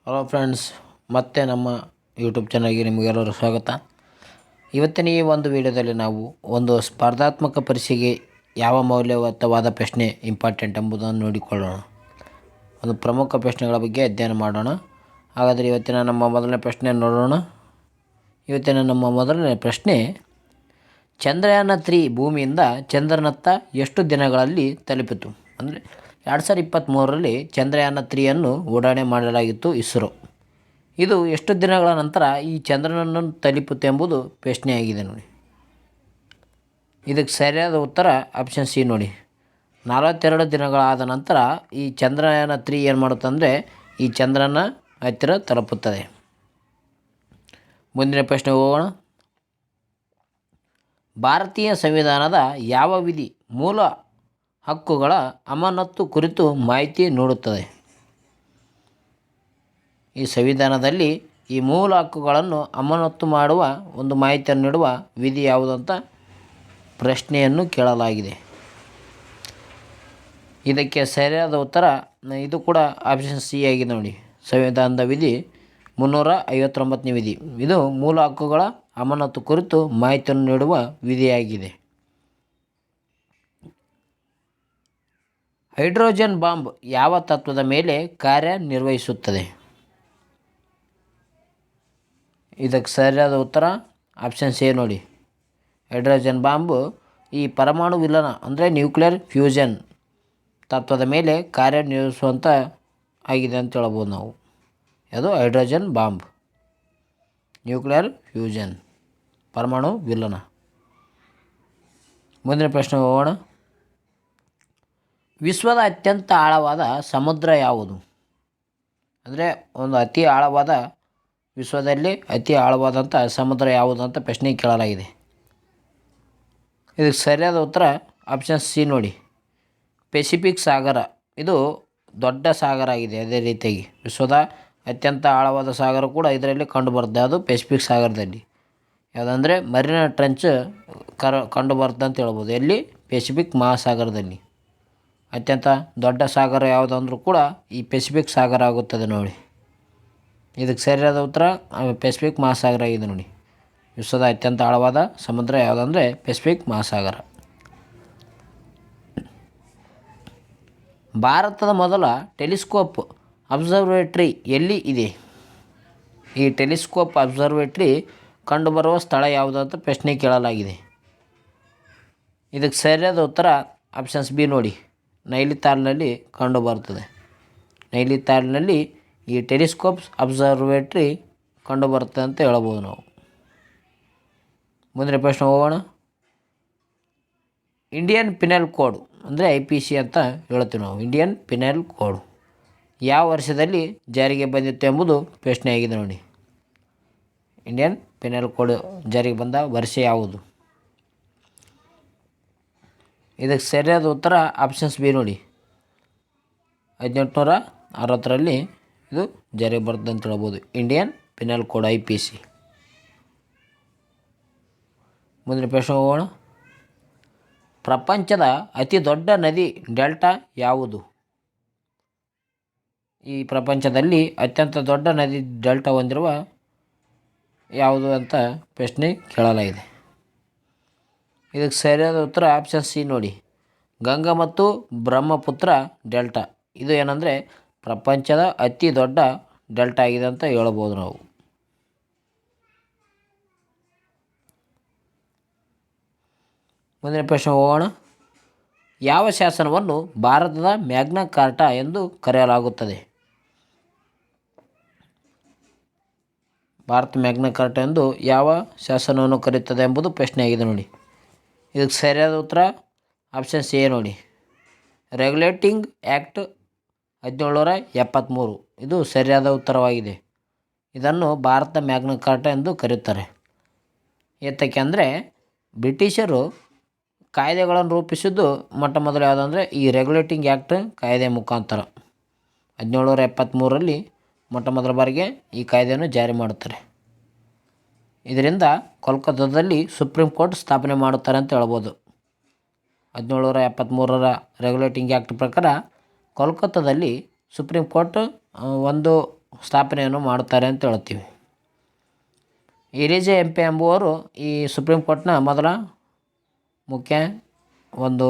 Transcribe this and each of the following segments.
Hello friends, ಮತ್ತೆ ನಮ್ಮ YouTube ಚಾನಲ್ಗೆ ನಿಮಗೆಲ್ಲರೂ ಸ್ವಾಗತ. ಇವತ್ತಿನ ಈ ಒಂದು ವಿಡಿಯೋದಲ್ಲಿ ನಾವು ಒಂದು ಸ್ಪರ್ಧಾತ್ಮಕ ಪರೀಕ್ಷೆಗೆ ಯಾವ ಮೌಲ್ಯಯುತವಾದ ಪ್ರಶ್ನೆ ಇಂಪಾರ್ಟೆಂಟ್ ಎಂಬುದನ್ನು ನೋಡಿಕೊಳ್ಳೋಣ. ಒಂದು ಪ್ರಮುಖ ಪ್ರಶ್ನೆಗಳ ಬಗ್ಗೆ ಅಧ್ಯಯನ ಮಾಡೋಣ. ಹಾಗಾದರೆ ಇವತ್ತಿನ ನಮ್ಮ ಮೊದಲನೇ ಪ್ರಶ್ನೆ ನೋಡೋಣ. ಇವತ್ತಿನ ನಮ್ಮ ಮೊದಲನೇ ಪ್ರಶ್ನೆ, ಚಂದ್ರಯಾನ 3 ಭೂಮಿಯಿಂದ ಚಂದ್ರನತ್ತ ಎಷ್ಟು ದಿನಗಳಲ್ಲಿ ತಲುಪಿತು? ಅಂದರೆ 2023ರಲ್ಲಿ ಚಂದ್ರಯಾನ 3ಯನ್ನು ಉಡಾವಣೆ ಮಾಡಲಾಗಿತ್ತು ಇಸ್ರೋ. ಇದು ಎಷ್ಟು ದಿನಗಳ ನಂತರ ಈ ಚಂದ್ರನನ್ನು ತಲುಪಿತು ಎಂಬುದು ಪ್ರಶ್ನೆಯಾಗಿದೆ ನೋಡಿ. ಇದಕ್ಕೆ ಸರಿಯಾದ ಉತ್ತರ ಆಪ್ಷನ್ ಸಿ ನೋಡಿ. 42 ದಿನಗಳಾದ ನಂತರ ಈ ಚಂದ್ರಯಾನ 3 ಏನು ಮಾಡುತ್ತಂದರೆ ಈ ಚಂದ್ರನ ಹತ್ತಿರ ತಲುಪುತ್ತದೆ. ಮುಂದಿನ ಪ್ರಶ್ನೆ ಹೋಗೋಣ. ಭಾರತೀಯ ಸಂವಿಧಾನದ ಯಾವ ವಿಧಿ ಮೂಲ ಹಕ್ಕುಗಳ ಅಮಾನತು ಕುರಿತು ಮಾಹಿತಿ ನೀಡುತ್ತದೆ? ಈ ಸಂವಿಧಾನದಲ್ಲಿ ಈ ಮೂಲ ಹಕ್ಕುಗಳನ್ನು ಅಮಾನತು ಮಾಡುವ ಒಂದು ಮಾಹಿತಿಯನ್ನು ನೀಡುವ ವಿಧಿ ಯಾವುದಂತ ಪ್ರಶ್ನೆಯನ್ನು ಕೇಳಲಾಗಿದೆ. ಇದಕ್ಕೆ ಸರಿಯಾದ ಉತ್ತರ ಇದು ಕೂಡ ಆಪ್ಷನ್ ಸಿ ಆಗಿದೆ ನೋಡಿ. ಸಂವಿಧಾನದ ವಿಧಿ 359ನೇ ವಿಧಿ. ಇದು ಮೂಲ ಹಕ್ಕುಗಳ ಅಮಾನತು ಕುರಿತು ಮಾಹಿತಿಯನ್ನು ನೀಡುವ ವಿಧಿಯಾಗಿದೆ. ಹೈಡ್ರೋಜನ್ ಬಾಂಬ್ ಯಾವ ತತ್ವದ ಮೇಲೆ ಕಾರ್ಯನಿರ್ವಹಿಸುತ್ತದೆ? ಇದಕ್ಕೆ ಸರಿಯಾದ ಉತ್ತರ ಆಪ್ಷನ್ ಸಿ ನೋಡಿ. ಹೈಡ್ರೋಜನ್ ಬಾಂಬು ಈ ಪರಮಾಣು ವಿಲನ ಅಂದರೆ ನ್ಯೂಕ್ಲಿಯರ್ ಫ್ಯೂಷನ್ ತತ್ವದ ಮೇಲೆ ಕಾರ್ಯನಿರ್ವಹಿಸುವಂಥ ಆಗಿದೆ ಅಂತ ಹೇಳ್ಬೋದು ನಾವು. ಅದು ಹೈಡ್ರೋಜನ್ ಬಾಂಬ್, ನ್ಯೂಕ್ಲಿಯರ್ ಫ್ಯೂಷನ್, ಪರಮಾಣು ವಿಲನ. ಮುಂದಿನ ಪ್ರಶ್ನೆ ಹೋಗೋಣ. ವಿಶ್ವದ ಅತ್ಯಂತ ಆಳವಾದ ಸಮುದ್ರ ಯಾವುದು? ಅಂದರೆ ಒಂದು ಅತಿ ಆಳವಾದ ವಿಶ್ವದಲ್ಲಿ ಅತಿ ಆಳವಾದಂಥ ಸಮುದ್ರ ಯಾವುದು ಅಂತ ಪ್ರಶ್ನೆ ಕೇಳಲಾಗಿದೆ. ಇದಕ್ಕೆ ಸರಿಯಾದ ಉತ್ತರ ಆಪ್ಷನ್ ಸಿ ನೋಡಿ. ಪೆಸಿಫಿಕ್ ಸಾಗರ. ಇದು ದೊಡ್ಡ ಸಾಗರ ಆಗಿದೆ. ಅದೇ ರೀತಿಯಾಗಿ ವಿಶ್ವದ ಅತ್ಯಂತ ಆಳವಾದ ಸಾಗರ ಕೂಡ ಇದರಲ್ಲಿ ಕಂಡುಬರುತ್ತೆ. ಅದು ಪೆಸಿಫಿಕ್ ಸಾಗರದಲ್ಲಿ. ಯಾವುದಂದರೆ ಮರಿನಾ ಟ್ರೆಂಚ್ ಕಂಡುಬರುತ್ತೆ ಅಂತ ಹೇಳ್ಬೋದು. ಎಲ್ಲಿ? ಪೆಸಿಫಿಕ್ ಮಹಾಸಾಗರದಲ್ಲಿ. ಅತ್ಯಂತ ದೊಡ್ಡ ಸಾಗರ ಯಾವುದಂದ್ರೂ ಕೂಡ ಈ ಪೆಸಿಫಿಕ್ ಸಾಗರ ಆಗುತ್ತದೆ ನೋಡಿ. ಇದಕ್ಕೆ ಸರಿಯಾದ ಉತ್ತರ ಪೆಸಿಫಿಕ್ ಮಹಾಸಾಗರ ಆಗಿದೆ ನೋಡಿ. ವಿಶ್ವದ ಅತ್ಯಂತ ಆಳವಾದ ಸಮುದ್ರ ಯಾವುದಂದರೆ ಪೆಸಿಫಿಕ್ ಮಹಾಸಾಗರ. ಭಾರತದ ಮೊದಲ ಟೆಲಿಸ್ಕೋಪ್ ಅಬ್ಸರ್ವೇಟ್ರಿ ಎಲ್ಲಿ ಇದೆ? ಈ ಟೆಲಿಸ್ಕೋಪ್ ಅಬ್ಸರ್ವೇಟ್ರಿ ಕಂಡುಬರುವ ಸ್ಥಳ ಯಾವುದು ಅಂತ ಪ್ರಶ್ನೆ ಕೇಳಲಾಗಿದೆ. ಇದಕ್ಕೆ ಸರಿಯಾದ ಉತ್ತರ ಆಪ್ಷನ್ಸ್ ಬಿ ನೋಡಿ. ನೈನಿತಾಲ್ನಲ್ಲಿ ಕಂಡುಬರುತ್ತದೆ. ನೈನಿತಾಲ್ನಲ್ಲಿ ಈ ಟೆಲಿಸ್ಕೋಪ್ ಅಬ್ಸರ್ವೇಟ್ರಿ ಕಂಡುಬರುತ್ತೆ ಅಂತ ಹೇಳ್ಬೋದು ನಾವು. ಮುಂದಿನ ಪ್ರಶ್ನೆ ಹೋಗೋಣ. ಇಂಡಿಯನ್ ಪಿನಲ್ ಕೋಡ್ ಅಂದರೆ IPC ಅಂತ ಹೇಳ್ತೀವಿ ನಾವು. ಇಂಡಿಯನ್ ಪಿನಲ್ ಕೋಡ್ ಯಾವ ವರ್ಷದಲ್ಲಿ ಜಾರಿಗೆ ಬಂದಿತ್ತು ಎಂಬುದು ಪ್ರಶ್ನೆಯಾಗಿದೆ ನೋಡಿ. ಇಂಡಿಯನ್ ಪಿನಲ್ ಕೋಡ್ ಜಾರಿಗೆ ಬಂದ ವರ್ಷ ಯಾವುದು? ಇದಕ್ಕೆ ಸರಿಯಾದ ಉತ್ತರ ಆಪ್ಷನ್ಸ್ ಬಿ ನೋಡಿ. 1860ರಲ್ಲಿ ಇದು ಜಾರಿಗೆ ಬರುತ್ತೆ ಅಂತ ಹೇಳ್ಬೋದು. Indian penal code IPC. ಮುಂದಿನ ಪ್ರಶ್ನೆ ಹೋಗೋಣ. ಪ್ರಪಂಚದ ಅತಿ ದೊಡ್ಡ ನದಿ ಡೆಲ್ಟಾ ಯಾವುದು? ಈ ಪ್ರಪಂಚದಲ್ಲಿ ಅತ್ಯಂತ ದೊಡ್ಡ ನದಿ ಡೆಲ್ಟಾ ಹೊಂದಿರುವ ಯಾವುದು ಅಂತ ಪ್ರಶ್ನೆ ಕೇಳಲಾಗಿದೆ. ಇದಕ್ಕೆ ಸರಿಯಾದ ಉತ್ತರ ಆಪ್ಷನ್ ಸಿ ನೋಡಿ. ಗಂಗಾ ಮತ್ತು ಬ್ರಹ್ಮಪುತ್ರ ಡೆಲ್ಟಾ. ಇದು ಏನಂದರೆ ಪ್ರಪಂಚದ ಅತಿ ದೊಡ್ಡ ಡೆಲ್ಟಾ ಆಗಿದೆ ಅಂತ ಹೇಳ್ಬೋದು ನಾವು. ಮುಂದಿನ ಪ್ರಶ್ನೆ ಹೋಗೋಣ. ಯಾವ ಶಾಸನವನ್ನು ಭಾರತದ ಮ್ಯಾಗ್ನಾ ಕಾರ್ಟಾ ಎಂದು ಕರೆಯಲಾಗುತ್ತದೆ? ಭಾರತ ಮ್ಯಾಗ್ನಾ ಕಾರ್ಟಾ ಎಂದು ಯಾವ ಶಾಸನವನ್ನು ಕರೆಯುತ್ತದೆ ಎಂಬುದು ಪ್ರಶ್ನೆಯಾಗಿದೆ ನೋಡಿ. ಇದಕ್ಕೆ ಸರಿಯಾದ ಉತ್ತರ ಆಪ್ಷನ್ ಸಿ ನೋಡಿ. Regulating act 1773. ಇದು ಸರಿಯಾದ ಉತ್ತರವಾಗಿದೆ. ಇದನ್ನು ಭಾರತ ಮ್ಯಾಗ್ನಾ ಕಾರ್ಟಾ ಎಂದು ಕರೆಯುತ್ತಾರೆ. ಏತಕ್ಕೆ ಅಂದರೆ ಬ್ರಿಟಿಷರು ಕಾಯ್ದೆಗಳನ್ನು ರೂಪಿಸಿದ್ದು ಮೊಟ್ಟ ಮೊದಲು ಯಾವುದಂದರೆ ಈ ರೆಗ್ಯುಲೇಟಿಂಗ್ ಆ್ಯಕ್ಟ್ ಕಾಯ್ದೆ ಮುಖಾಂತರ 1773ರಲ್ಲಿ ಮೊಟ್ಟ ಮೊದಲ ಬಾರಿಗೆ ಈ ಕಾಯ್ದೆಯನ್ನು ಜಾರಿ ಮಾಡುತ್ತಾರೆ. ಇದರಿಂದ ಕೋಲ್ಕತ್ತಾದಲ್ಲಿ ಸುಪ್ರೀಂ ಕೋರ್ಟ್ ಸ್ಥಾಪನೆ ಮಾಡುತ್ತಾರೆ ಅಂತ ಹೇಳ್ಬೋದು. 1773ರ ರೆಗ್ಯುಲೇಟಿಂಗ್ ಆ್ಯಕ್ಟ್ ಪ್ರಕಾರ ಕೋಲ್ಕತ್ತಾದಲ್ಲಿ ಸುಪ್ರೀಂ ಕೋರ್ಟ್ ಒಂದು ಸ್ಥಾಪನೆಯನ್ನು ಮಾಡುತ್ತಾರೆ ಅಂತ ಹೇಳ್ತೀವಿ. ಎಲಿಜಾ ಎಂಪೆ ಎಂಬುವರು ಈ ಸುಪ್ರೀಂ ಕೋರ್ಟ್ನ ಮೊದಲ ಮುಖ್ಯ ಒಂದು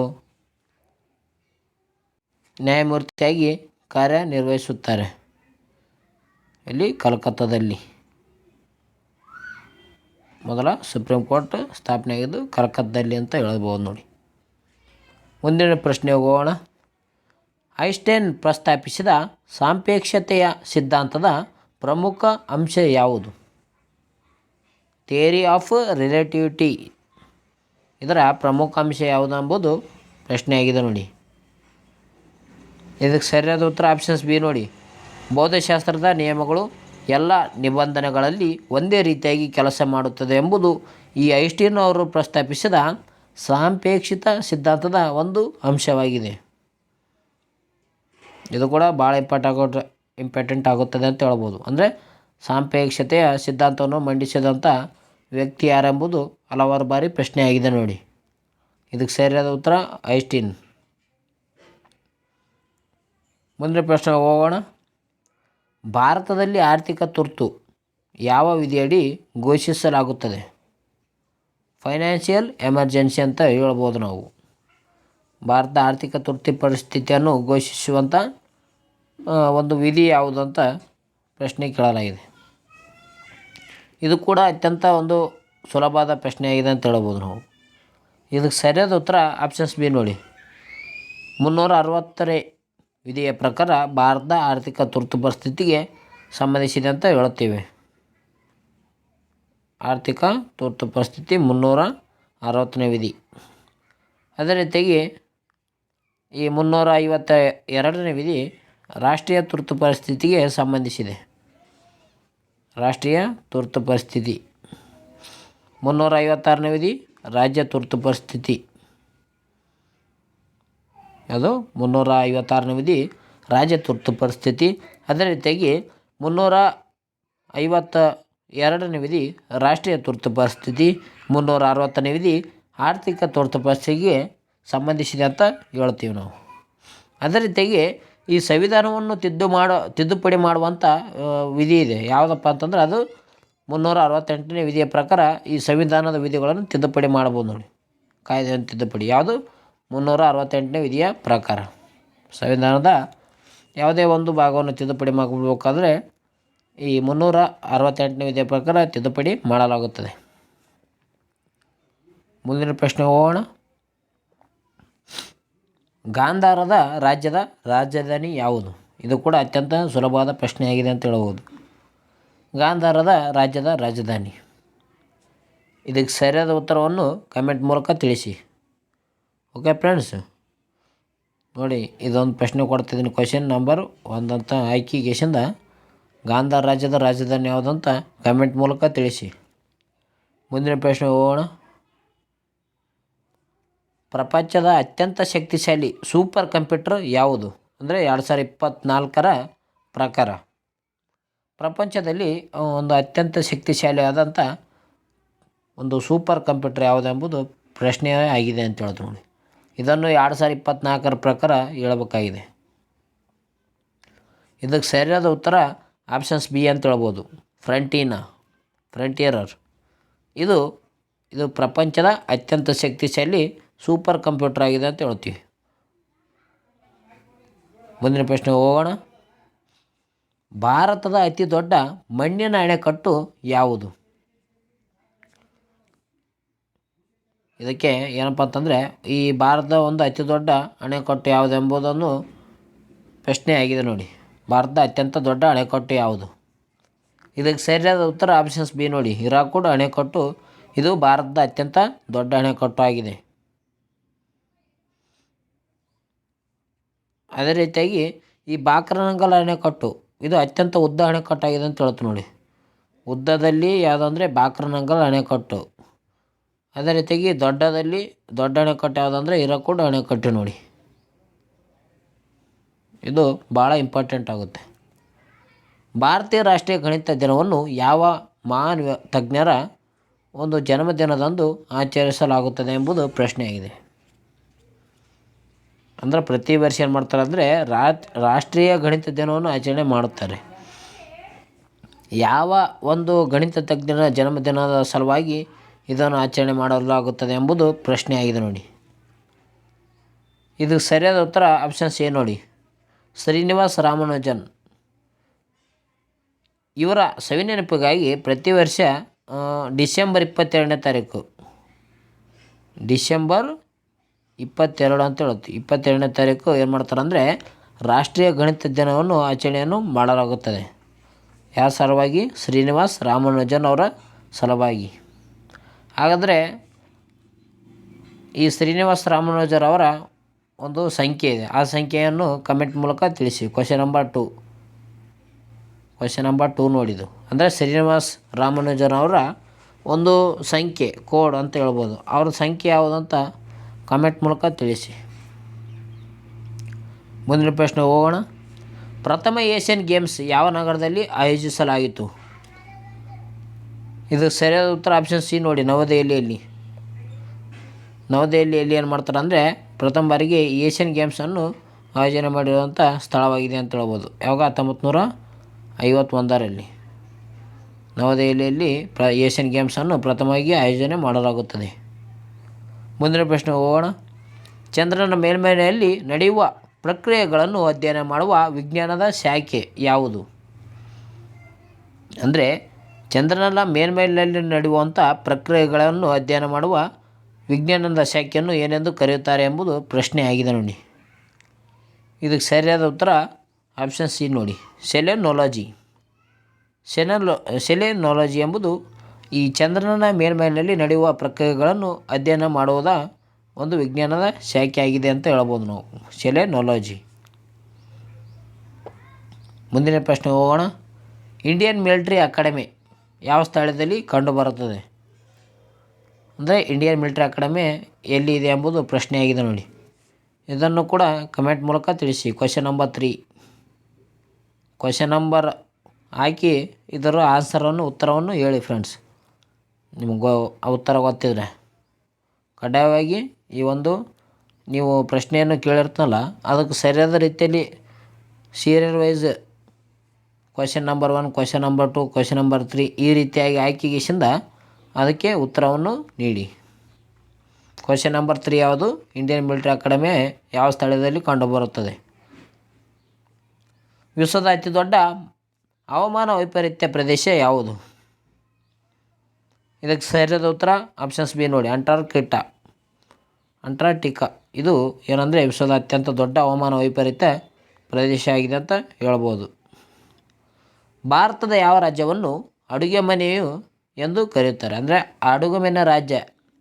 ನ್ಯಾಯಮೂರ್ತಿಯಾಗಿ ಕಾರ್ಯನಿರ್ವಹಿಸುತ್ತಾರೆ. ಇಲ್ಲಿ ಕಲ್ಕತ್ತಾದಲ್ಲಿ ಮೊದಲ ಸುಪ್ರೀಂ ಕೋರ್ಟ್ ಸ್ಥಾಪನೆಯಾಗಿದ್ದು ಕಲ್ಕತ್ತಾದಲ್ಲಿ ಅಂತ ಹೇಳ್ಬೋದು ನೋಡಿ. ಮುಂದಿನ ಪ್ರಶ್ನೆ ಹೋಗೋಣ. ಐನ್ಸ್ಟೈನ್ ಪ್ರಸ್ತಾಪಿಸಿದ ಸಾಪೇಕ್ಷತೆಯ ಸಿದ್ಧಾಂತದ ಪ್ರಮುಖ ಅಂಶ ಯಾವುದು? ಥಿಯರಿ ಆಫ್ ರಿಲೇಟಿವಿಟಿ ಇದರ ಪ್ರಮುಖ ಅಂಶ ಯಾವುದು ಎಂಬುದು ಪ್ರಶ್ನೆಯಾಗಿದೆ ನೋಡಿ. ಇದಕ್ಕೆ ಸರಿಯಾದ ಉತ್ತರ ಆಪ್ಷನ್ಸ್ ಬಿ ನೋಡಿ. ಭೌತಶಾಸ್ತ್ರದ ನಿಯಮಗಳು ಎಲ್ಲ ನಿಬಂಧನೆಗಳಲ್ಲಿ ಒಂದೇ ರೀತಿಯಾಗಿ ಕೆಲಸ ಮಾಡುತ್ತದೆ ಎಂಬುದು ಈ ಐನ್ಸ್ಟೈನ್ ಅವರು ಪ್ರಸ್ತಾಪಿಸಿದ ಸಾಪೇಕ್ಷಿತ ಸಿದ್ಧಾಂತದ ಒಂದು ಅಂಶವಾಗಿದೆ. ಇದು ಕೂಡ ಭಾಳ ಇಂಪಾರ್ಟೆಂಟ್ ಆಗುತ್ತದೆ ಅಂತ ಹೇಳ್ಬೋದು. ಅಂದರೆ ಸಾಪೇಕ್ಷತೆಯ ಸಿದ್ಧಾಂತವನ್ನು ಮಂಡಿಸಿದಂಥ ವ್ಯಕ್ತಿ ಯಾರೆಂಬುದು ಹಲವಾರು ಬಾರಿ ಪ್ರಶ್ನೆಯಾಗಿದೆ ನೋಡಿ. ಇದಕ್ಕೆ ಸರಿಯಾದ ಉತ್ತರ ಐನ್ಸ್ಟೈನ್. ಮುಂದಿನ ಪ್ರಶ್ನೆ ಹೋಗೋಣ. ಭಾರತದಲ್ಲಿ ಆರ್ಥಿಕ ತುರ್ತು ಯಾವ ವಿಧಿಯಡಿ ಘೋಷಿಸಲಾಗುತ್ತದೆ? ಫೈನಾನ್ಷಿಯಲ್ ಎಮರ್ಜೆನ್ಸಿ ಅಂತ ಹೇಳ್ಬೋದು ನಾವು. ಭಾರತ ಆರ್ಥಿಕ ತುರ್ತು ಪರಿಸ್ಥಿತಿಯನ್ನು ಘೋಷಿಸುವಂಥ ಒಂದು ವಿಧಿ ಯಾವುದು ಅಂತ ಪ್ರಶ್ನೆ ಕೇಳಲಾಗಿದೆ. ಇದು ಕೂಡ ಅತ್ಯಂತ ಒಂದು ಸುಲಭವಾದ ಪ್ರಶ್ನೆಯಾಗಿದೆ ಅಂತ ಹೇಳ್ಬೋದು ನಾವು. ಇದಕ್ಕೆ ಸರಿಯಾದ ಉತ್ತರ ಆಪ್ಷನ್ಸ್ ಬಿ ನೋಡಿ. 360ನೇ ವಿಧಿಯ ಪ್ರಕಾರ ಭಾರತದ ಆರ್ಥಿಕ ತುರ್ತು ಪರಿಸ್ಥಿತಿಗೆ ಸಂಬಂಧಿಸಿದೆ ಅಂತ ಹೇಳುತ್ತೇವೆ. ಆರ್ಥಿಕ ತುರ್ತು ಪರಿಸ್ಥಿತಿ 360ನೇ ವಿಧಿ. ಅದೇ ರೀತಿಯಾಗಿ ಈ 352ನೇ ವಿಧಿ ರಾಷ್ಟ್ರೀಯ ತುರ್ತು ಪರಿಸ್ಥಿತಿಗೆ ಸಂಬಂಧಿಸಿದೆ. ರಾಷ್ಟ್ರೀಯ ತುರ್ತು ಪರಿಸ್ಥಿತಿ. 356ನೇ ವಿಧಿ ರಾಜ್ಯ ತುರ್ತು ಪರಿಸ್ಥಿತಿ. ಅದು 356ನೇ ವಿಧಿ ರಾಜ್ಯ ತುರ್ತು ಪರಿಸ್ಥಿತಿ. ಅದೇ ರೀತಿಯಾಗಿ 352ನೇ ವಿಧಿ ರಾಷ್ಟ್ರೀಯ ತುರ್ತು ಪರಿಸ್ಥಿತಿ. 360ನೇ ವಿಧಿ ಆರ್ಥಿಕ ತುರ್ತು ಪರಿಸ್ಥಿತಿಗೆ ಸಂಬಂಧಿಸಿದೆ ಅಂತ ಹೇಳ್ತೀವಿ ನಾವು. ಅದೇ ರೀತಿಯಾಗಿ ಈ ಸಂವಿಧಾನವನ್ನು ತಿದ್ದುಪಡಿ ಮಾಡುವಂಥ ವಿಧಿ ಇದೆ. ಯಾವುದಪ್ಪ ಅಂತಂದ್ರೆ ಅದು 368ನೇ ವಿಧಿಯ ಪ್ರಕಾರ ಈ ಸಂವಿಧಾನದ ವಿಧಿಗಳನ್ನು ತಿದ್ದುಪಡಿ ಮಾಡ್ಬೋದು ನೋಡಿ. ಕಾಯ್ದೆಯನ್ನು ತಿದ್ದುಪಡಿ ಯಾವುದು? 368ನೇ ವಿಧಿಯ ಪ್ರಕಾರ ಸಂವಿಧಾನದ ಯಾವುದೇ ಒಂದು ಭಾಗವನ್ನು ತಿದ್ದುಪಡಿ ಮಾಡಬೇಕಾದ್ರೆ ಈ 368ನೇ ವಿಧಿಯ ಪ್ರಕಾರ ತಿದ್ದುಪಡಿ ಮಾಡಲಾಗುತ್ತದೆ. ಮುಂದಿನ ಪ್ರಶ್ನೆ ಹೋಗೋಣ. ಗಾಂಧಾರದ ರಾಜ್ಯದ ರಾಜಧಾನಿ ಯಾವುದು? ಇದು ಕೂಡ ಅತ್ಯಂತ ಸುಲಭವಾದ ಪ್ರಶ್ನೆಯಾಗಿದೆ ಅಂತ ಹೇಳ್ಬೋದು. ಗಾಂಧಾರದ ರಾಜ್ಯದ ರಾಜಧಾನಿ. ಇದಕ್ಕೆ ಸರಿಯಾದ ಉತ್ತರವನ್ನು ಕಮೆಂಟ್ ಮೂಲಕ ತಿಳಿಸಿ. ಓಕೆ ಫ್ರೆಂಡ್ಸ್, ನೋಡಿ ಇದೊಂದು ಪ್ರಶ್ನೆ ಕೊಡ್ತಿದ್ದೀನಿ. ಕ್ವೆಶನ್ ನಂಬರ್ 1 ಅಂತ ಆಯ್ಕೆಗೆಸಿಂದ ಗಾಂಧಾರ ರಾಜ್ಯದ ರಾಜಧಾನಿ ಯಾವುದಂತ ಕಮೆಂಟ್ ಮೂಲಕ ತಿಳಿಸಿ. ಮುಂದಿನ ಪ್ರಶ್ನೆ ಹೋಗೋಣ. ಪ್ರಪಂಚದ ಅತ್ಯಂತ ಶಕ್ತಿಶಾಲಿ ಸೂಪರ್ ಕಂಪ್ಯೂಟರ್ ಯಾವುದು? ಅಂದರೆ 2024ರ ಪ್ರಕಾರ ಪ್ರಪಂಚದಲ್ಲಿ ಒಂದು ಅತ್ಯಂತ ಶಕ್ತಿಶಾಲಿಯಾದಂಥ ಒಂದು ಸೂಪರ್ ಕಂಪ್ಯೂಟರ್ ಯಾವುದೆಂಬುದು ಪ್ರಶ್ನೆ ಆಗಿದೆ ಅಂತ ಹೇಳಿದ್ರು ನೋಡಿ. ಇದನ್ನು 2024ರ ಪ್ರಕಾರ ಹೇಳಬೇಕಾಗಿದೆ. ಇದಕ್ಕೆ ಸರಿಯಾದ ಉತ್ತರ ಆಪ್ಷನ್ಸ್ ಬಿ ಅಂತ ಹೇಳ್ಬೋದು. ಫ್ರಂಟಿಯರರ್. ಇದು ಪ್ರಪಂಚದ ಅತ್ಯಂತ ಶಕ್ತಿಶಾಲಿ ಸೂಪರ್ ಕಂಪ್ಯೂಟರ್ ಆಗಿದೆ ಅಂತ ಹೇಳ್ತೀವಿ. ಮುಂದಿನ ಪ್ರಶ್ನೆ ಹೋಗೋಣ. ಭಾರತದ ಅತಿ ದೊಡ್ಡ ಮಣ್ಣಿನ ಅಣೆಕಟ್ಟು ಯಾವುದು? ಇದಕ್ಕೆ ಏನಪ್ಪ ಅಂತಂದರೆ ಈ ಭಾರತದ ಒಂದು ಅತಿ ದೊಡ್ಡ ಅಣೆಕಟ್ಟು ಯಾವುದು ಎಂಬುದನ್ನು ಪ್ರಶ್ನೆ ಆಗಿದೆ ನೋಡಿ. ಭಾರತದ ಅತ್ಯಂತ ದೊಡ್ಡ ಅಣೆಕಟ್ಟು ಯಾವುದು? ಇದಕ್ಕೆ ಸರಿಯಾದ ಉತ್ತರ ಆಪ್ಷನ್ಸ್ ಬಿ ನೋಡಿ. ಹಿರಾಕುಡ್ ಅಣೆಕಟ್ಟು ಇದು ಭಾರತದ ಅತ್ಯಂತ ದೊಡ್ಡ ಅಣೆಕಟ್ಟು ಆಗಿದೆ. ಅದೇ ರೀತಿಯಾಗಿ ಈ ಬಾಕ್ರನಂಗಲ್ ಅಣೆಕಟ್ಟು ಇದು ಅತ್ಯಂತ ಉದ್ದ ಅಣೆಕಟ್ಟಾಗಿದೆ ಅಂತ ಹೇಳ್ತು ನೋಡಿ. ಉದ್ದದಲ್ಲಿ ಯಾವುದಂದರೆ ಬಾಕ್ರನಂಗಲ್ ಅಣೆಕಟ್ಟು. ಅದೇ ರೀತಿಯಾಗಿ ದೊಡ್ಡ ಅಣೆಕಟ್ಟು ಯಾವುದಂದರೆ ಹಿರಾಕುಡ್ ಅಣೆಕಟ್ಟು ನೋಡಿ. ಇದು ಭಾಳ ಇಂಪಾರ್ಟೆಂಟ್ ಆಗುತ್ತೆ. ಭಾರತೀಯ ರಾಷ್ಟ್ರೀಯ ಗಣಿತ ದಿನವನ್ನು ಯಾವ ಮಹಾನ್ ತಜ್ಞರ ಒಂದು ಜನ್ಮದಿನದಂದು ಆಚರಿಸಲಾಗುತ್ತದೆ ಎಂಬುದು ಪ್ರಶ್ನೆಯಾಗಿದೆ. ಅಂದರೆ ಪ್ರತಿ ವರ್ಷ ಏನು ಮಾಡ್ತಾರೆ ಅಂದರೆ ರಾಷ್ಟ್ರೀಯ ಗಣಿತ ದಿನವನ್ನು ಆಚರಣೆ ಮಾಡುತ್ತಾರೆ. ಯಾವ ಒಂದು ಗಣಿತ ತಜ್ಞರ ಜನ್ಮದಿನದ ಸಲುವಾಗಿ ಇದನ್ನು ಆಚರಣೆ ಮಾಡಲಾಗುತ್ತದೆ ಎಂಬುದು ಪ್ರಶ್ನೆಯಾಗಿದೆ ನೋಡಿ. ಇದು ಸರಿಯಾದ ಉತ್ತರ ಆಪ್ಷನ್ ಸಿ ನೋಡಿ, ಶ್ರೀನಿವಾಸ್ ರಾಮಾನುಜನ್. ಇವರ ಸವಿನೆನಪಿಗಾಗಿ ಪ್ರತಿ ವರ್ಷ ಡಿಸೆಂಬರ್ 22ನೇ ತಾರೀಕು, ಡಿಸೆಂಬರ್ 22 ಅಂತ ಹೇಳುತ್ತೆ, 22ನೇ ತಾರೀಕು ಏನು ಮಾಡ್ತಾರೆ ಅಂದರೆ ರಾಷ್ಟ್ರೀಯ ಗಣಿತ ದಿನವನ್ನು ಆಚರಣೆಯನ್ನು ಮಾಡಲಾಗುತ್ತದೆ. ಯಾರ ಸಲುವಾಗಿ? ಶ್ರೀನಿವಾಸ್ ರಾಮಾನುಜನ್ ಅವರ ಸಲುವಾಗಿ. ಹಾಗಾದರೆ ಈ ಶ್ರೀನಿವಾಸ್ ರಾಮಾನುಜನ್ ಅವರ ಒಂದು ಸಂಖ್ಯೆ ಇದೆ, ಆ ಸಂಖ್ಯೆಯನ್ನು ಕಮೆಂಟ್ ಮೂಲಕ ತಿಳಿಸಿ. ಕ್ವಶನ್ ನಂಬರ್ 2 ನೋಡಿದ್ದು ಅಂದರೆ ಶ್ರೀನಿವಾಸ್ ರಾಮಾನುಜನ್ ಅವರ ಒಂದು ಸಂಖ್ಯೆ, ಕೋಡ್ ಅಂತ ಹೇಳ್ಬೋದು. ಅವ್ರ ಸಂಖ್ಯೆ ಯಾವುದಂತ ಕಮೆಂಟ್ ಮೂಲಕ ತಿಳಿಸಿ. ಮುಂದಿನ ಪ್ರಶ್ನೆ ಹೋಗೋಣ. ಪ್ರಥಮ ಏಷ್ಯನ್ ಗೇಮ್ಸ್ ಯಾವ ನಗರದಲ್ಲಿ ಆಯೋಜಿಸಲಾಯಿತು? ಇದು ಸರಿಯಾದ ಉತ್ತರ ಆಪ್ಷನ್ ಸಿ ನೋಡಿ, ನವದೆಹಲಿಯಲ್ಲಿ. ನವದೆಹಲಿಯಲ್ಲಿ ಏನು ಮಾಡ್ತಾರೆ ಅಂದರೆ ಪ್ರಥಮ ಬಾರಿಗೆ ಏಷ್ಯನ್ ಗೇಮ್ಸನ್ನು ಆಯೋಜನೆ ಮಾಡಿರುವಂಥ ಸ್ಥಳವಾಗಿದೆ ಅಂತ ಹೇಳ್ಬೋದು. ಯಾವಾಗ? 1951ರಲ್ಲಿ ನವದೆಹಲಿಯಲ್ಲಿ ಏಷ್ಯನ್ ಗೇಮ್ಸನ್ನು ಪ್ರಥಮವಾಗಿ ಆಯೋಜನೆ ಮಾಡಲಾಗುತ್ತದೆ. ಮುಂದಿನ ಪ್ರಶ್ನೆ ಹೋಗೋಣ. ಚಂದ್ರನ ಮೇಲ್ಮೈಯಲ್ಲಿ ನಡೆಯುವ ಪ್ರಕ್ರಿಯೆಗಳನ್ನು ಅಧ್ಯಯನ ಮಾಡುವ ವಿಜ್ಞಾನದ ಶಾಖೆ ಯಾವುದು? ಅಂದರೆ ಚಂದ್ರನ ಮೇಲ್ಮೈಯಲ್ಲಿ ನಡೆಯುವಂಥ ಪ್ರಕ್ರಿಯೆಗಳನ್ನು ಅಧ್ಯಯನ ಮಾಡುವ ವಿಜ್ಞಾನದ ಶಾಖೆಯನ್ನು ಏನೆಂದು ಕರೆಯುತ್ತಾರೆ ಎಂಬುದು ಪ್ರಶ್ನೆಯಾಗಿದೆ ನೋಡಿ. ಇದಕ್ಕೆ ಸರಿಯಾದ ಉತ್ತರ ಆಪ್ಷನ್ ಸಿ ನೋಡಿ, ಸೆಲೆನೋಲಜಿ. ಸೆಲೆನೋಲಜಿ ಎಂಬುದು ಈ ಚಂದ್ರನ ಮೇಲ್ಮೈಯಲ್ಲಿ ನಡೆಯುವ ಪ್ರಕ್ರಿಯೆಗಳನ್ನು ಅಧ್ಯಯನ ಮಾಡುವುದ ಒಂದು ವಿಜ್ಞಾನದ ಶಾಖೆ ಆಗಿದೆ ಅಂತ ಹೇಳ್ಬೋದು ನಾವು, ಸೆಲೆನೋಲಜಿ. ಮುಂದಿನ ಪ್ರಶ್ನೆ ಹೋಗೋಣ. ಇಂಡಿಯನ್ ಮಿಲಿಟರಿ ಅಕಾಡೆಮಿ ಯಾವ ಸ್ಥಳದಲ್ಲಿ ಕಂಡುಬರುತ್ತದೆ? ಅಂದರೆ ಇಂಡಿಯನ್ ಮಿಲಿಟರಿ ಅಕಾಡೆಮಿ ಎಲ್ಲಿ ಇದೆ ಎಂಬುದು ಪ್ರಶ್ನೆಯಾಗಿದೆ ನೋಡಿ. ಇದನ್ನು ಕೂಡ ಕಮೆಂಟ್ ಮೂಲಕ ತಿಳಿಸಿ. ಕ್ವಶನ್ ನಂಬರ್ 3, ಕ್ವಶನ್ ನಂಬರ್ ಹಾಕಿ ಇದರ ಉತ್ತರವನ್ನು ಹೇಳಿ ಫ್ರೆಂಡ್ಸ್. ನಿಮಗೆ ಉತ್ತರ ಗೊತ್ತಿದ್ರೆ ಕಡ್ಡಾಯವಾಗಿ ಈ ಒಂದು ನೀವು ಪ್ರಶ್ನೆಯನ್ನು ಕೇಳಿರ್ತನಲ್ಲ ಅದಕ್ಕೆ ಸರಿಯಾದ ರೀತಿಯಲ್ಲಿ serial wise question number 1, question number 2, question number 3 ಈ ರೀತಿಯಾಗಿ ಆಯ್ಕೆಗಿಸಿಂದ ಅದಕ್ಕೆ ಉತ್ತರವನ್ನು ನೀಡಿ. ಕ್ವಶನ್ ನಂಬರ್ 3 ಯಾವುದು? ಇಂಡಿಯನ್ ಮಿಲಿಟರಿ ಅಕಾಡೆಮಿ ಯಾವ ಸ್ಥಳದಲ್ಲಿ ಕಂಡುಬರುತ್ತದೆ? ವಿಶ್ವದ ಅತಿ ದೊಡ್ಡ ಹವಾಮಾನ ವೈಪರೀತ್ಯ ಪ್ರದೇಶ ಯಾವುದು? ಇದಕ್ಕೆ ಸರಿಯಾದ ಉತ್ತರ ಆಪ್ಷನ್ಸ್ ಬಿ ನೋಡಿ, ಅಂಟಾರ್ಟಿಕಾ. ಇದು ಏನಂದರೆ ವಿಶ್ವದ ಅತ್ಯಂತ ದೊಡ್ಡ ಹವಾಮಾನ ವೈಪರೀತ್ಯ ಪ್ರದೇಶ ಆಗಿದೆ ಅಂತ ಹೇಳ್ಬೋದು. ಭಾರತದ ಯಾವ ರಾಜ್ಯವನ್ನು ಅಡುಗೆ ಮನೆಯು ಎಂದು ಕರೆಯುತ್ತಾರೆ? ಅಂದರೆ ಅಡುಗೆ ಮನೆ ರಾಜ್ಯ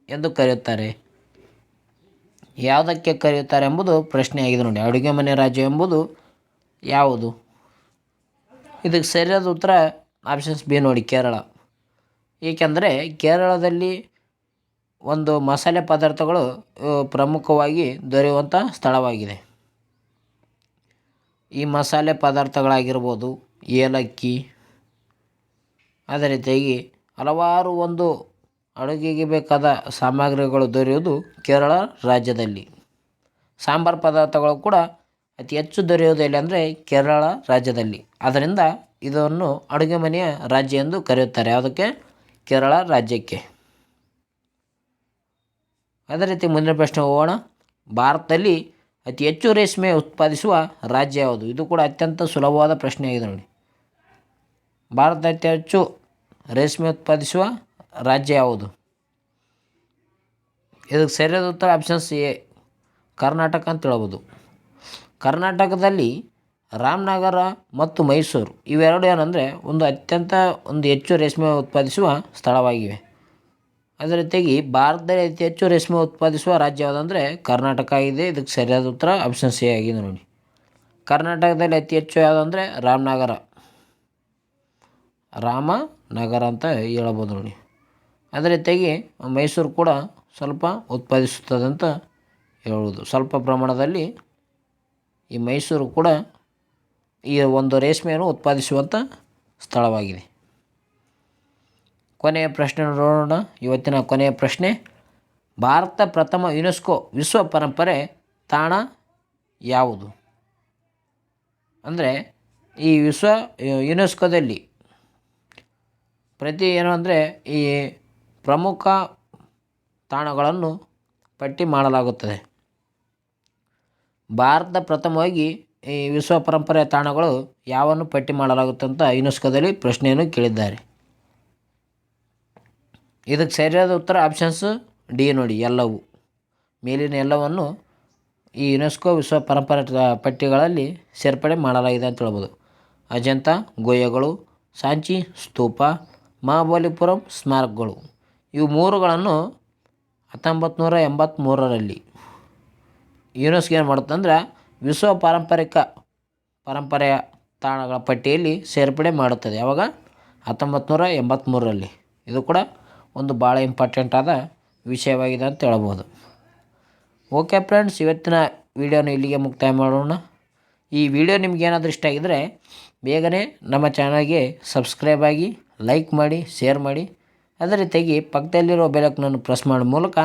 ಎಂದು ಕರೆಯುತ್ತಾರೆ. ಯಾವುದಕ್ಕೆ ಕರೆಯುತ್ತಾರೆ ಎಂಬುದು ಪ್ರಶ್ನೆಯಾಗಿದೆ ನೋಡಿ. ಅಡುಗೆ ಮನೆ ರಾಜ್ಯ ಎಂಬುದು ಯಾವುದು? ಇದಕ್ಕೆ ಸರಿಯಾದ ಉತ್ತರ ಆಪ್ಷನ್ಸ್ ಬಿ ನೋಡಿ, ಕೇರಳ. ಏಕೆಂದರೆ ಕೇರಳದಲ್ಲಿ ಒಂದು ಮಸಾಲೆ ಪದಾರ್ಥಗಳು ಪ್ರಮುಖವಾಗಿ ದೊರೆಯುವಂಥ ಸ್ಥಳವಾಗಿದೆ. ಈ ಮಸಾಲೆ ಪದಾರ್ಥಗಳಾಗಿರ್ಬೋದು, ಏಲಕ್ಕಿ, ಅದೇ ರೀತಿಯಾಗಿ ಹಲವಾರು ಒಂದು ಅಡುಗೆಗೆ ಬೇಕಾದ ಸಾಮಗ್ರಿಗಳು ದೊರೆಯುವುದು ಕೇರಳ ರಾಜ್ಯದಲ್ಲಿ. ಸಾಂಬಾರು ಪದಾರ್ಥಗಳು ಕೂಡ ಅತಿ ಹೆಚ್ಚು ದೊರೆಯುವುದು ಎಲ್ಲಿ ಅಂದರೆ ಕೇರಳ ರಾಜ್ಯದಲ್ಲಿ. ಆದ್ದರಿಂದ ಇದನ್ನು ಅಡುಗೆ ಮನೆಯ ರಾಜ್ಯ ಎಂದು ಕರೆಯುತ್ತಾರೆ. ಯಾವುದಕ್ಕೆ? ಕೇರಳ ರಾಜ್ಯಕ್ಕೆ. ಅದೇ ರೀತಿ ಮುಂದಿನ ಪ್ರಶ್ನೆ ಹೋಗೋಣ. ಭಾರತದಲ್ಲಿ ಅತಿ ಹೆಚ್ಚು ರೇಷ್ಮೆ ಉತ್ಪಾದಿಸುವ ರಾಜ್ಯ ಯಾವುದು? ಇದು ಕೂಡ ಅತ್ಯಂತ ಸುಲಭವಾದ ಪ್ರಶ್ನೆಯಾಗಿದೆ ನೋಡಿ. ಭಾರತ ಅತಿ ಹೆಚ್ಚು ರೇಷ್ಮೆ ಉತ್ಪಾದಿಸುವ ರಾಜ್ಯ ಯಾವುದು? ಇದಕ್ಕೆ ಸರಿಯಾದ ಉತ್ತರ ಆಪ್ಷನ್ಸ್ ಎ, ಕರ್ನಾಟಕ ಅಂತ ಹೇಳ್ಬೋದು. ಕರ್ನಾಟಕದಲ್ಲಿ ರಾಮನಗರ ಮತ್ತು ಮೈಸೂರು ಇವೆರಡು ಏನಂದರೆ ಅತ್ಯಂತ ಹೆಚ್ಚು ರೇಷ್ಮೆ ಉತ್ಪಾದಿಸುವ ಸ್ಥಳವಾಗಿವೆ. ಅದೇ ರೀತಿಯಾಗಿ ಭಾರತದಲ್ಲಿ ಅತಿ ಹೆಚ್ಚು ರೇಷ್ಮೆ ಉತ್ಪಾದಿಸುವ ರಾಜ್ಯ ಯಾವುದಂದರೆ ಕರ್ನಾಟಕ ಆಗಿದೆ. ಇದಕ್ಕೆ ಸರಿಯಾದ ಉತ್ತರ ಆಪ್ಷನ್ ಸಿ ಆಗಿದೆ ನೋಡಿ. ಕರ್ನಾಟಕದಲ್ಲಿ ಅತಿ ಹೆಚ್ಚು ಯಾವುದಂದರೆ ರಾಮನಗರ ಅಂತ ಹೇಳ್ಬೋದು ನೋಡಿ. ಅದೇ ರೀತಿಯಾಗಿ ಮೈಸೂರು ಕೂಡ ಸ್ವಲ್ಪ ಉತ್ಪಾದಿಸುತ್ತದೆ ಅಂತ ಹೇಳುವುದು. ಸ್ವಲ್ಪ ಪ್ರಮಾಣದಲ್ಲಿ ಈ ಮೈಸೂರು ಕೂಡ ಈ ಒಂದು ರೇಷ್ಮೆಯನ್ನು ಉತ್ಪಾದಿಸುವಂಥ ಸ್ಥಳವಾಗಿದೆ. ಕೊನೆಯ ಪ್ರಶ್ನೆ ನೋಡೋಣ. ಇವತ್ತಿನ ಕೊನೆಯ ಪ್ರಶ್ನೆ, ಭಾರತ ಪ್ರಥಮ ಯುನೆಸ್ಕೋ ವಿಶ್ವ ಪರಂಪರೆ ತಾಣ ಯಾವುದು? ಅಂದರೆ ಈ ಯುನೆಸ್ಕೋದಲ್ಲಿ ಏನು ಅಂದರೆ ಈ ಪ್ರಮುಖ ತಾಣಗಳನ್ನು ಪಟ್ಟಿ ಮಾಡಲಾಗುತ್ತದೆ. ಭಾರತ ಪ್ರಥಮವಾಗಿ ಈ ವಿಶ್ವ ಪರಂಪರೆಯ ತಾಣಗಳು ಯಾವನ್ನು ಪಟ್ಟಿ ಮಾಡಲಾಗುತ್ತೆ ಅಂತ ಯುನೆಸ್ಕೋದಲ್ಲಿ ಪ್ರಶ್ನೆಯನ್ನು ಕೇಳಿದ್ದಾರೆ. ಇದಕ್ಕೆ ಸರಿಯಾದ ಉತ್ತರ ಆಪ್ಷನ್ಸ್ ಡಿ ನೋಡಿ, ಎಲ್ಲವೂ. ಮೇಲಿನ ಎಲ್ಲವನ್ನು ಈ ಯುನೆಸ್ಕೋ ವಿಶ್ವ ಪರಂಪರೆ ಪಟ್ಟಿಗಳಲ್ಲಿ ಸೇರ್ಪಡೆ ಮಾಡಲಾಗಿದೆ ಅಂತ ಹೇಳ್ಬೋದು. ಅಜಂತ ಗುಹೆಗಳು, ಸಾಂಚಿ ಸ್ತೂಪ, ಮಹಾಬಲಿಪುರಂ ಸ್ಮಾರಕಗಳು, ಇವು ಮೂರುಗಳನ್ನು 1983ರಲ್ಲಿ ಯುನೆಸ್ಕೋ ಏನು ಮಾಡುತ್ತಂದ್ರೆ ವಿಶ್ವ ಪರಂಪರೆಯ ತಾಣಗಳ ಪಟ್ಟಿಯಲ್ಲಿ ಸೇರ್ಪಡೆ ಮಾಡುತ್ತದೆ. ಯಾವಾಗ? 1983ರಲ್ಲಿ. ಇದು ಕೂಡ ಒಂದು ಭಾಳ ಇಂಪಾರ್ಟೆಂಟ್ ಆದ ವಿಷಯವಾಗಿದೆ ಅಂತ ಹೇಳ್ಬೋದು. ಓಕೆ ಫ್ರೆಂಡ್ಸ್, ಇವತ್ತಿನ ವಿಡಿಯೋನ ಇಲ್ಲಿಗೆ ಮುಕ್ತಾಯ ಮಾಡೋಣ. ಈ ವಿಡಿಯೋ ನಿಮಗೇನಾದರೂ ಇಷ್ಟ ಆಗಿದರೆ ಬೇಗನೆ ನಮ್ಮ ಚಾನಲ್ಗೆ ಸಬ್ಸ್ಕ್ರೈಬ್ ಆಗಿ, ಲೈಕ್ ಮಾಡಿ, ಶೇರ್ ಮಾಡಿ. ಅದೇ ರೀತಿಯಾಗಿ ಪಕ್ಕದಲ್ಲಿರೋ ಬೆಲೈಕನನ್ನು ಪ್ರೆಸ್ ಮಾಡೋ ಮೂಲಕ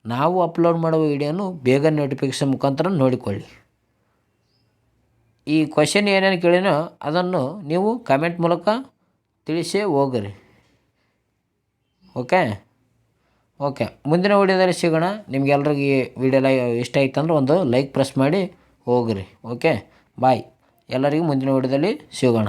ನಾವು ಅಪ್ಲೋಡ್ ಮಾಡುವ ವಿಡಿಯೋನು ಬೇಗ ನೋಟಿಫಿಕೇಷನ್ ಮುಖಾಂತರ ನೋಡಿಕೊಳ್ಳಿ. ಈ ಕ್ವೆಶ್ಚನ್ ಏನೇನು ಕೇಳಿನೋ ಅದನ್ನು ನೀವು ಕಮೆಂಟ್ ಮೂಲಕ ತಿಳಿಸೇ ಹೋಗ್ರಿ. ಓಕೆ, ಮುಂದಿನ ವಿಡಿಯೋದಲ್ಲಿ ಸಿಗೋಣ. ನಿಮಗೆಲ್ರಿಗೂ ಈ ವಿಡಿಯೋ ಇಷ್ಟ ಆಯ್ತು ಅಂದ್ರೆ ಒಂದು ಲೈಕ್ ಪ್ರೆಸ್ ಮಾಡಿ ಹೋಗ್ರಿ. ಓಕೆ, ಬಾಯ್. ಎಲ್ಲರಿಗೂ ಮುಂದಿನ ವಿಡಿಯೋದಲ್ಲಿ ಸಿಗೋಣ.